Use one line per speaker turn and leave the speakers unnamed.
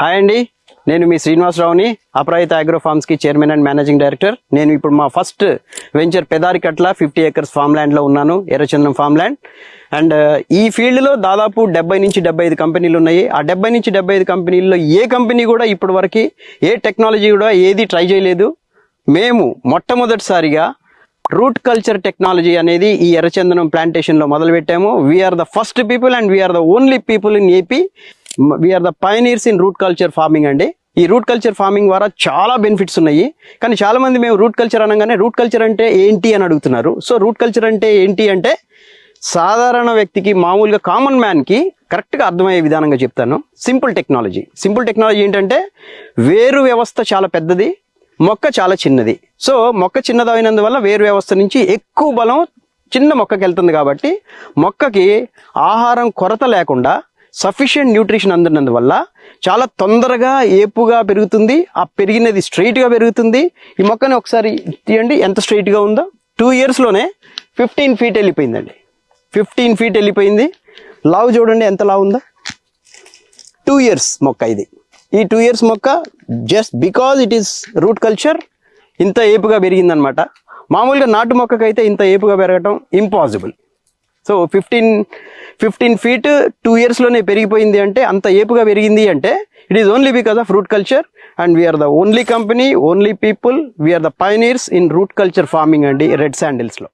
Hi అండి, నేను మీ శ్రీనివాసరావుని, అపరాజిత అగ్రో ఫార్మ్స్కి చైర్మన్ అండ్ మేనేజింగ్ డైరెక్టర్. నేను ఇప్పుడు మా first venture Pedarikatla 50 acres farm ల్యాండ్లో ఉన్నాను, ఎర్రచందనం ఫామ్ ల్యాండ్. అండ్ ఈ ఫీల్డ్లో దాదాపు 70 నుంచి 75 కంపెనీలు ఉన్నాయి. ఆ 70 నుంచి 75 కంపెనీల్లో ఏ కంపెనీ కూడా ఇప్పటి వరకు ఏ టెక్నాలజీ కూడా ఏది ట్రై చేయలేదు. మేము మొట్టమొదటిసారిగా రూట్ కల్చర్ టెక్నాలజీ అనేది ఈ ఎర్రచందనం ప్లాంటేషన్లో మొదలుపెట్టాము. We're the first people and we're the only people in AP. We're the pioneers in root culture farming అండి. ఈ రూట్ కల్చర్ ఫార్మింగ్ ద్వారా చాలా బెనిఫిట్స్ ఉన్నాయి. కానీ చాలామంది మేము రూట్ కల్చర్ అనగానే రూట్ కల్చర్ అంటే ఏంటి అని అడుగుతున్నారు. సో రూట్ కల్చర్ అంటే ఏంటి అంటే సాధారణ వ్యక్తికి, మామూలుగా కామన్ మ్యాన్కి కరెక్ట్గా అర్థమయ్యే విధానంగా చెప్తాను. సింపుల్ టెక్నాలజీ ఏంటంటే వేరు వ్యవస్థ చాలా పెద్దది, మొక్క చాలా చిన్నది. సో మొక్క చిన్నదైనందువల్ల వేరు వ్యవస్థ నుంచి ఎక్కువ బలం చిన్న మొక్కకి వెళ్తుంది. కాబట్టి మొక్కకి ఆహారం కొరత లేకుండా సఫిషియెంట్ న్యూట్రిషన్ అందినందువల్ల చాలా తొందరగా ఏపుగా పెరుగుతుంది. ఆ పెరిగినది స్ట్రైట్గా పెరుగుతుంది. ఈ మొక్కని ఒకసారి తీయండి, ఎంత స్ట్రైట్గా ఉందో. 2 yearsలోనే 15 feet వెళ్ళిపోయిందండి. 15 feet వెళ్ళిపోయింది. లావు చూడండి ఎంత లావు ఉందో. 2 years మొక్క ఇది. ఈ 2 years మొక్క just because it is route culture ఇంత ఏపుగా పెరిగిందనమాట. మామూలుగా నాటు మొక్కకైతే ఇంత ఏపుగా పెరగటం ఇంపాసిబుల్. సో 15 feet 2 yearsలోనే పెరిగిపోయింది అంటే, అంత ఏపుగా పెరిగింది అంటే it is only because of root culture. And we're the only company, only people, we're the pioneers in root culture farming అండి, రెడ్ శాండిల్స్లో.